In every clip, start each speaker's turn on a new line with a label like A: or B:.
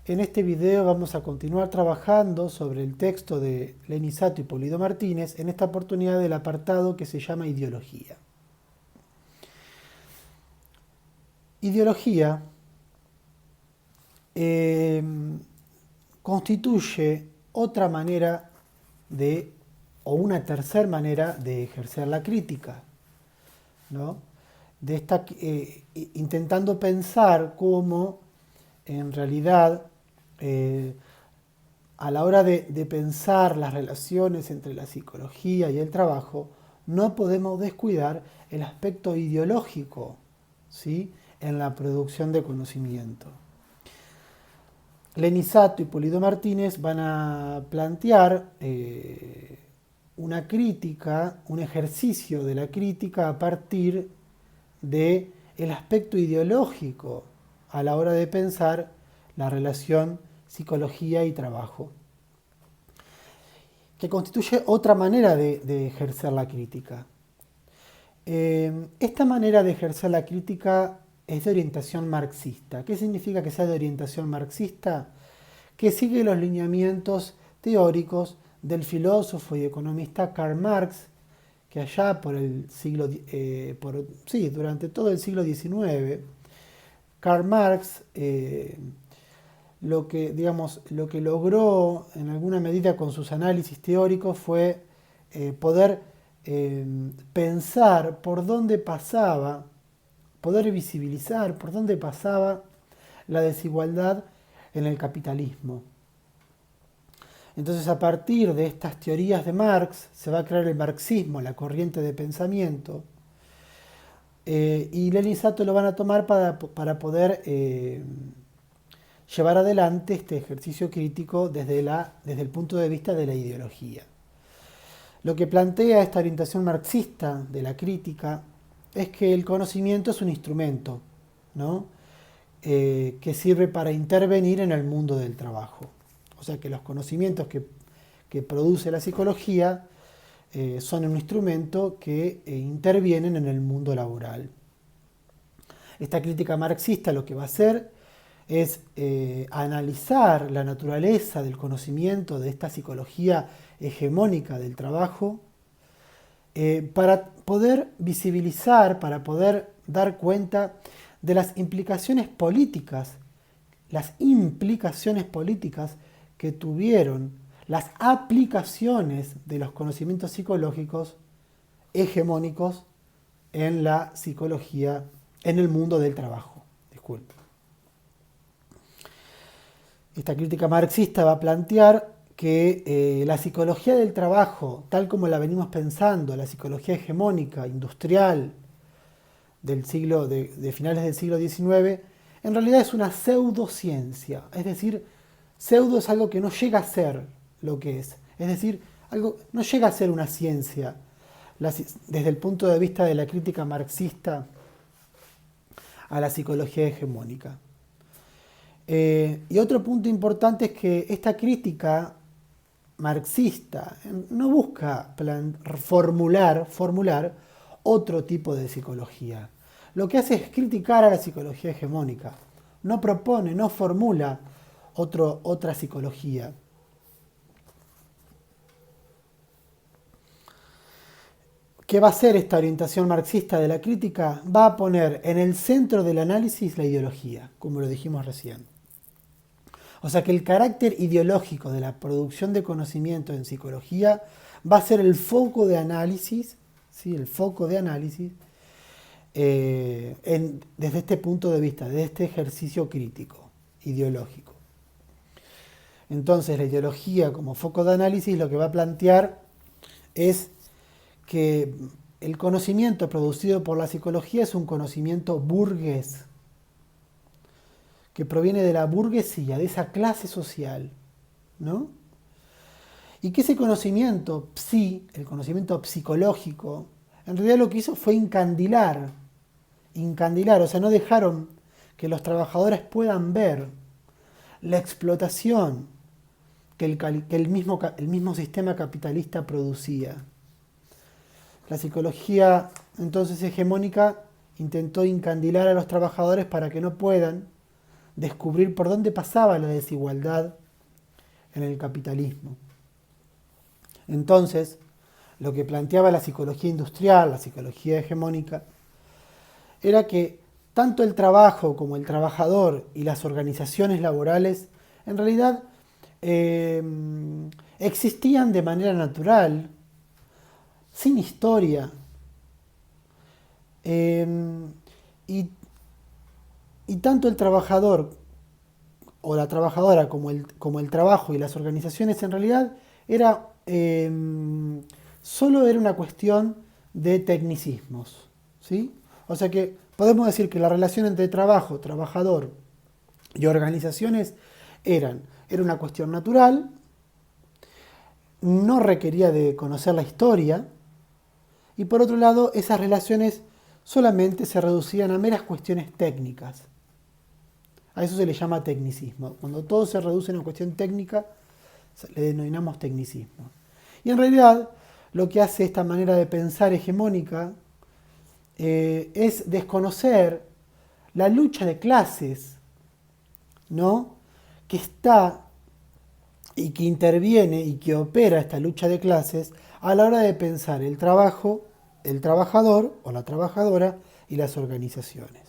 A: En este video vamos a continuar trabajando sobre el texto de Lenny Sato y Pulido Martínez, en esta oportunidad del apartado que se llama Ideología. Ideología constituye otra manera o una tercera manera de ejercer la crítica, ¿no? Intentando pensar cómo en realidad a la hora de pensar las relaciones entre la psicología y el trabajo, no podemos descuidar el aspecto ideológico, ¿sí?, en la producción de conocimiento. Lenny Sato y Pulido Martínez van a plantear una crítica, un ejercicio de la crítica a partir del aspecto ideológico a la hora de pensar la relación psicología y trabajo, que constituye otra manera de ejercer la crítica. Esta manera de ejercer la crítica es de orientación marxista. ¿Qué significa que sea de orientación marxista? Que sigue los lineamientos teóricos del filósofo y economista Karl Marx, que allá por el siglo, durante todo el siglo XIX, Karl Marx lo que logró en alguna medida con sus análisis teóricos fue poder pensar por dónde pasaba, poder visibilizar por dónde pasaba la desigualdad en el capitalismo. Entonces, a partir de estas teorías de Marx, se va a crear el marxismo, la corriente de pensamiento, y Lenny y Sato lo van a tomar para poder llevar adelante este ejercicio crítico desde el punto de vista de la ideología. Lo que plantea esta orientación marxista de la crítica es que el conocimiento es un instrumento, ¿no?, que sirve para intervenir en el mundo del trabajo. O sea que los conocimientos que produce la psicología son un instrumento que intervienen en el mundo laboral. Esta crítica marxista lo que va a hacer es analizar la naturaleza del conocimiento de esta psicología hegemónica del trabajo para poder visibilizar, para poder dar cuenta de las implicaciones políticas que tuvieron las aplicaciones de los conocimientos psicológicos hegemónicos en la psicología, en el mundo del trabajo. Disculpe. Esta crítica marxista va a plantear que la psicología del trabajo, tal como la venimos pensando, la psicología hegemónica, industrial, de finales del siglo XIX, en realidad es una pseudociencia. Es decir, pseudo es algo que no llega a ser lo que es. Es decir, algo no llega a ser una ciencia desde el punto de vista de la crítica marxista a la psicología hegemónica. Y otro punto importante es que esta crítica marxista no busca formular otro tipo de psicología. Lo que hace es criticar a la psicología hegemónica. No propone, no formula otra psicología. ¿Qué va a hacer esta orientación marxista de la crítica? Va a poner en el centro del análisis la ideología, como lo dijimos recién. O sea que el carácter ideológico de la producción de conocimiento en psicología va a ser el foco de análisis, ¿sí?, el foco de análisis desde este punto de vista, desde este ejercicio crítico, ideológico. Entonces la ideología como foco de análisis lo que va a plantear es que el conocimiento producido por la psicología es un conocimiento burgués, que proviene de la burguesía, de esa clase social, ¿no? Y que ese conocimiento, el conocimiento psicológico, en realidad lo que hizo fue incandilar, o sea, no dejaron que los trabajadores puedan ver la explotación que el mismo sistema capitalista producía. La psicología, entonces hegemónica, intentó incandilar a los trabajadores para que no puedan descubrir por dónde pasaba la desigualdad en el capitalismo. Entonces, lo que planteaba la psicología industrial, la psicología hegemónica, era que tanto el trabajo como el trabajador y las organizaciones laborales en realidad existían de manera natural, sin historia, y, y tanto el trabajador o la trabajadora como el trabajo y las organizaciones en realidad era solo era una cuestión de tecnicismos, ¿sí? O sea que podemos decir que la relación entre trabajo, trabajador y organizaciones era una cuestión natural, no requería de conocer la historia, y por otro lado esas relaciones solamente se reducían a meras cuestiones técnicas. A eso se le llama tecnicismo. Cuando todo se reduce a una cuestión técnica, le denominamos tecnicismo. Y en realidad, lo que hace esta manera de pensar hegemónica es desconocer la lucha de clases, ¿no? Que está y que interviene y que opera esta lucha de clases a la hora de pensar el trabajo, el trabajador o la trabajadora y las organizaciones.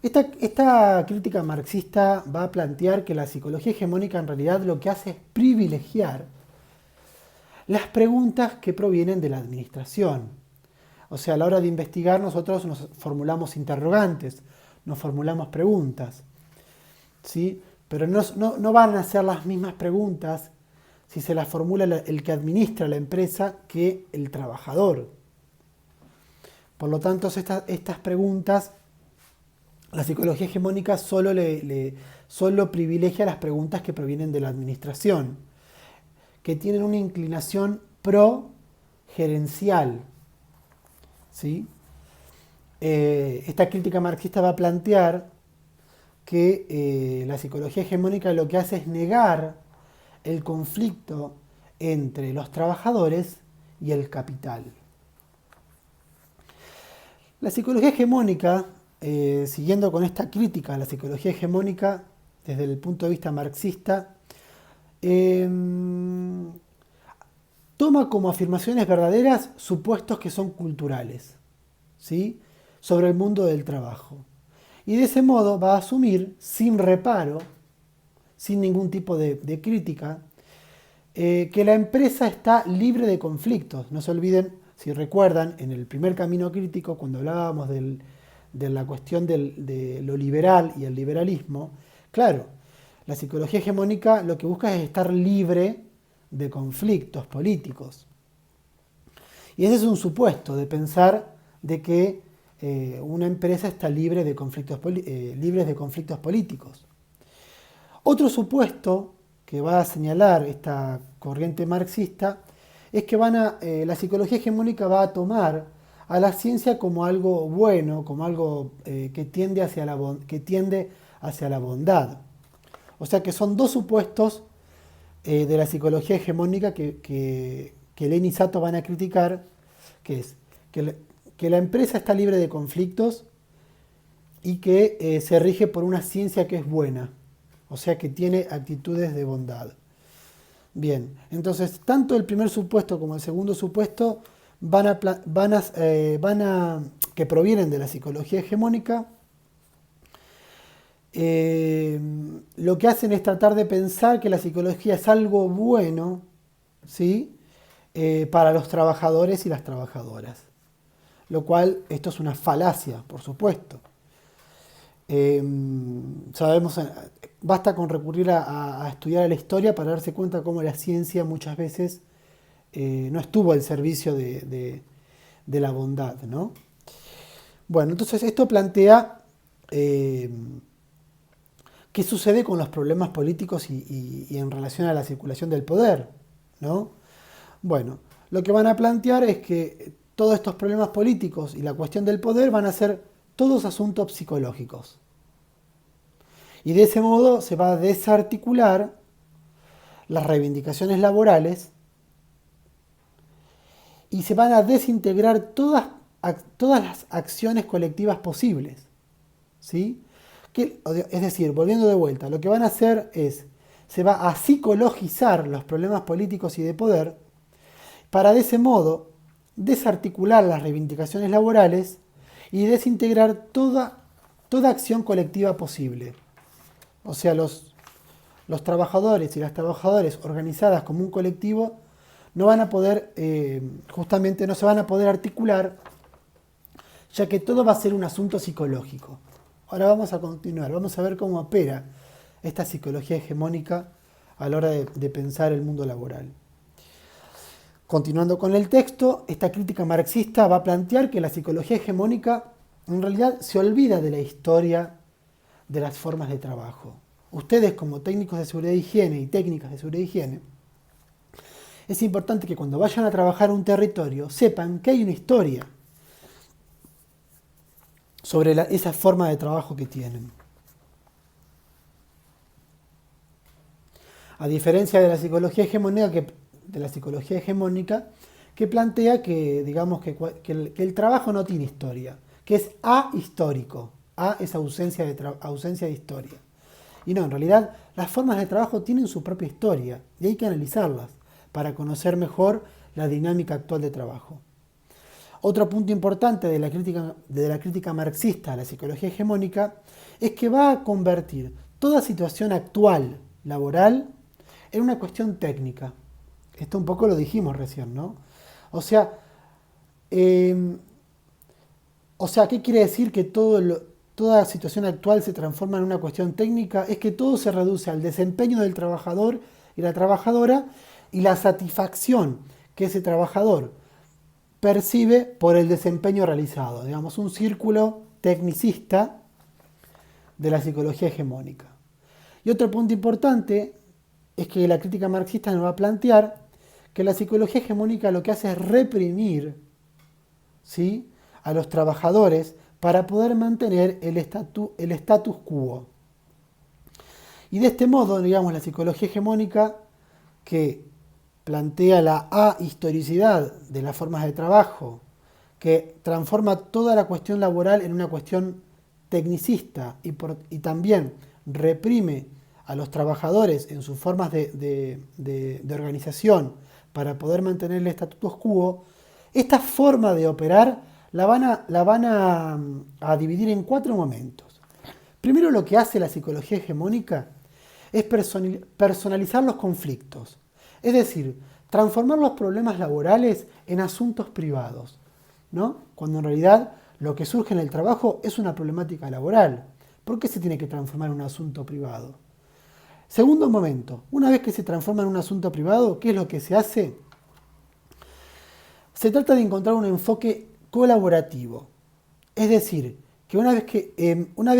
A: Esta crítica marxista va a plantear que la psicología hegemónica en realidad lo que hace es privilegiar las preguntas que provienen de la administración. O sea, a la hora de investigar nosotros nos formulamos interrogantes, nos formulamos preguntas, ¿sí? Pero no van a ser las mismas preguntas si se las formula el que administra la empresa que el trabajador. Por lo tanto, estas preguntas, la psicología hegemónica solo privilegia las preguntas que provienen de la administración, que tienen una inclinación pro-gerencial, ¿sí? Esta crítica marxista va a plantear que la psicología hegemónica lo que hace es negar el conflicto entre los trabajadores y el capital. La psicología hegemónica, siguiendo con esta crítica a la psicología hegemónica desde el punto de vista marxista, toma como afirmaciones verdaderas supuestos que son culturales, ¿sí? Sobre el mundo del trabajo. Y de ese modo va a asumir, sin reparo, sin ningún tipo de crítica, que la empresa está libre de conflictos. No se olviden, si recuerdan, en el primer camino crítico, cuando hablábamos de la cuestión de lo liberal y el liberalismo, claro, la psicología hegemónica lo que busca es estar libre de conflictos políticos. Y ese es un supuesto de pensar de que una empresa está libre de conflictos políticos. Otro supuesto que va a señalar esta corriente marxista es que la psicología hegemónica va a tomar a la ciencia como algo bueno, como algo que tiende hacia la bondad. O sea que son dos supuestos de la psicología hegemónica que Lenin y Sato van a criticar, que es que la empresa está libre de conflictos y que se rige por una ciencia que es buena, o sea que tiene actitudes de bondad. Bien, entonces tanto el primer supuesto como el segundo supuesto que provienen de la psicología hegemónica, lo que hacen es tratar de pensar que la psicología es algo bueno, ¿sí? Para los trabajadores y las trabajadoras. Lo cual, esto es una falacia, por supuesto. Sabemos, basta con recurrir a estudiar la historia para darse cuenta cómo la ciencia muchas veces no estuvo al servicio de la bondad, ¿no? Bueno, entonces esto plantea qué sucede con los problemas políticos y en relación a la circulación del poder, ¿no? Bueno, lo que van a plantear es que todos estos problemas políticos y la cuestión del poder van a ser todos asuntos psicológicos. Y de ese modo se va a desarticular las reivindicaciones laborales y se van a desintegrar todas las acciones colectivas posibles. ¿sí? Es decir, volviendo de vuelta, lo que van a hacer es, se va a psicologizar los problemas políticos y de poder para de ese modo desarticular las reivindicaciones laborales y desintegrar toda acción colectiva posible. O sea, los trabajadores y las trabajadoras organizadas como un colectivo no van a poder, justamente no se van a poder articular, ya que todo va a ser un asunto psicológico. Ahora vamos a continuar, vamos a ver cómo opera esta psicología hegemónica a la hora de pensar el mundo laboral. Continuando con el texto, esta crítica marxista va a plantear que la psicología hegemónica en realidad se olvida de la historia de las formas de trabajo. Ustedes, como técnicos de seguridad e higiene y técnicas de seguridad e higiene, es importante que cuando vayan a trabajar a un territorio sepan que hay una historia sobre esa forma de trabajo que tienen. A diferencia de la psicología hegemónica que plantea que, digamos, que el trabajo no tiene historia, que es ahistórico. A es ausencia de historia. Y no, en realidad las formas de trabajo tienen su propia historia y hay que analizarlas para conocer mejor la dinámica actual de trabajo. Otro punto importante de la crítica marxista a la psicología hegemónica es que va a convertir toda situación actual laboral en una cuestión técnica. Esto un poco lo dijimos recién, ¿no? O sea, ¿qué quiere decir que toda situación actual se transforma en una cuestión técnica? Es que todo se reduce al desempeño del trabajador y la trabajadora y la satisfacción que ese trabajador percibe por el desempeño realizado. Digamos, un círculo tecnicista de la psicología hegemónica. Y otro punto importante es que la crítica marxista nos va a plantear que la psicología hegemónica lo que hace es reprimir, ¿sí?, a los trabajadores para poder mantener el status quo. Y de este modo, digamos, la psicología hegemónica que plantea la ahistoricidad de las formas de trabajo, que transforma toda la cuestión laboral en una cuestión tecnicista y también reprime a los trabajadores en sus formas de organización para poder mantener el status quo, esta forma de operar la van a dividir en 4 momentos. Primero, lo que hace la psicología hegemónica es personalizar los conflictos, es decir, transformar los problemas laborales en asuntos privados, ¿no? Cuando en realidad lo que surge en el trabajo es una problemática laboral. ¿Por qué se tiene que transformar en un asunto privado? Segundo momento, una vez que se transforma en un asunto privado, ¿qué es lo que se hace? Se trata de encontrar un enfoque colaborativo. Es decir, que una vez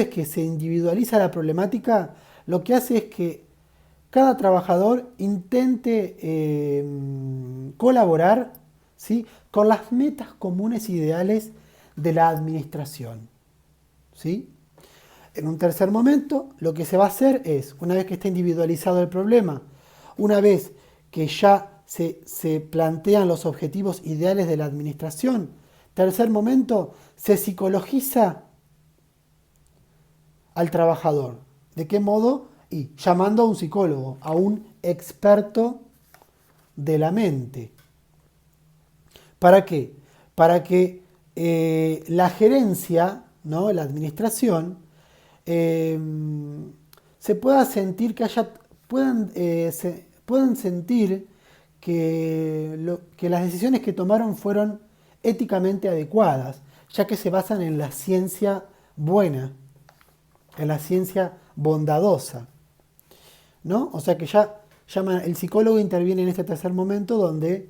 A: que se individualiza la problemática, lo que hace es que cada trabajador intente colaborar, ¿sí?, con las metas comunes ideales de la administración, ¿sí? En un tercer momento, lo que se va a hacer es, una vez que está individualizado el problema, una vez que ya se plantean los objetivos ideales de la administración, tercer momento, se psicologiza al trabajador. ¿De qué modo? Y llamando a un psicólogo, a un experto de la mente. ¿Para qué? Para que la gerencia, ¿no?, la administración, se pueda sentir que puedan sentir que las decisiones que tomaron fueron éticamente adecuadas, ya que se basan en la ciencia buena, en la ciencia bondadosa, ¿no? O sea que el psicólogo interviene en este tercer momento donde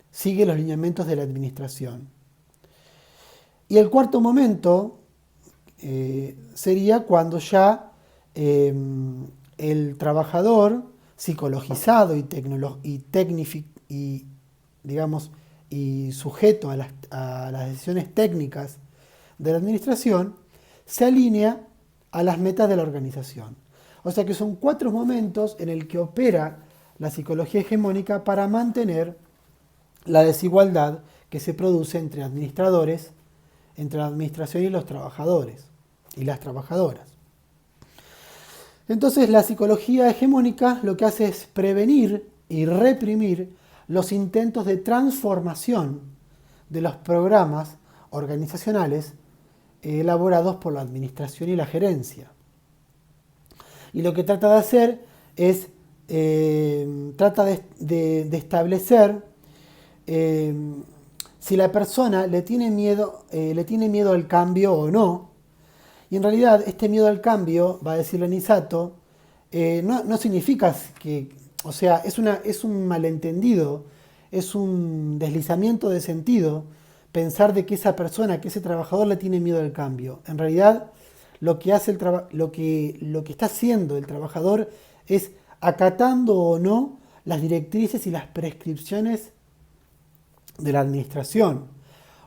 A: sigue los lineamientos de la administración. Y el cuarto momento sería cuando ya el trabajador psicologizado y sujeto a las decisiones técnicas de la administración se alinea a las metas de la organización. O sea que son 4 momentos en el que opera la psicología hegemónica para mantener la desigualdad que se produce entre administradores entre la administración y los trabajadores y las trabajadoras. Entonces la psicología hegemónica lo que hace es prevenir y reprimir los intentos de transformación de los programas organizacionales elaborados por la administración y la gerencia. Y lo que trata de hacer es, trata de establecer si la persona le tiene miedo al cambio o no. Y en realidad este miedo al cambio, va a decir Lenizato, no significa que, o sea, es un malentendido, es un deslizamiento de sentido pensar de que esa persona, que ese trabajador le tiene miedo al cambio. En realidad lo que está haciendo el trabajador es acatando o no las directrices y las prescripciones de la administración.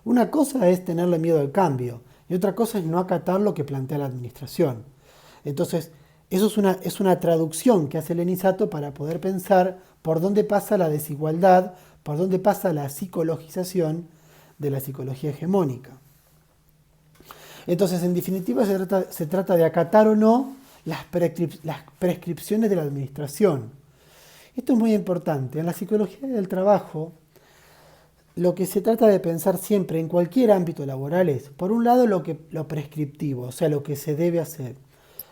A: Una cosa es tenerle miedo al cambio y otra cosa es no acatar lo que plantea la administración. Entonces, eso es una traducción que hace Lenizato para poder pensar por dónde pasa la desigualdad, por dónde pasa la psicologización de la psicología hegemónica. Entonces, en definitiva, se trata de acatar o no las prescripciones de la administración. Esto es muy importante. En la psicología del trabajo, lo que se trata de pensar siempre en cualquier ámbito laboral es, por un lado, lo prescriptivo, o sea, lo que se debe hacer.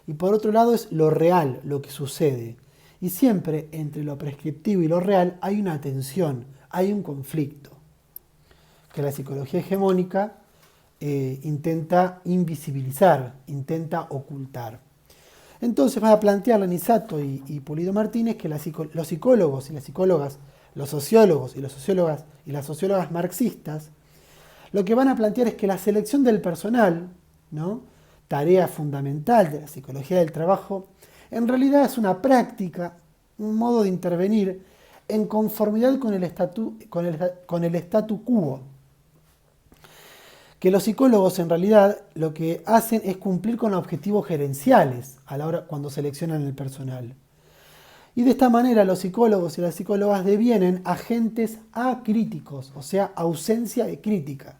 A: Y por otro lado es lo real, lo que sucede. Y siempre entre lo prescriptivo y lo real hay una tensión, hay un conflicto, que la psicología hegemónica intenta invisibilizar, intenta ocultar. Entonces va a plantear Lenizato y Pulido Martínez que los psicólogos y las psicólogas, los sociólogos y las sociólogas marxistas, lo que van a plantear es que la selección del personal, ¿no?, tarea fundamental de la psicología del trabajo, en realidad es una práctica, un modo de intervenir en conformidad con el statu quo. Que los psicólogos en realidad lo que hacen es cumplir con objetivos gerenciales a la hora cuando seleccionan el personal. Y de esta manera los psicólogos y las psicólogas devienen agentes acríticos, o sea, ausencia de crítica.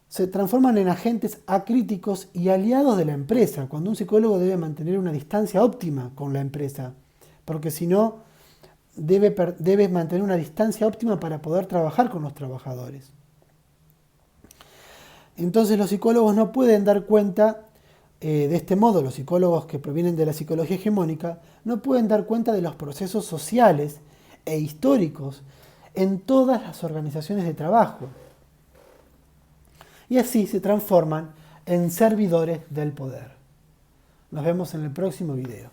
A: Se transforman en agentes acríticos y aliados de la empresa, cuando un psicólogo debe mantener una distancia óptima con la empresa, porque si no, debe mantener una distancia óptima para poder trabajar con los trabajadores. Entonces los psicólogos no pueden dar cuenta, de este modo, los psicólogos que provienen de la psicología hegemónica, no pueden dar cuenta de los procesos sociales e históricos en todas las organizaciones de trabajo. Y así se transforman en servidores del poder. Nos vemos en el próximo video.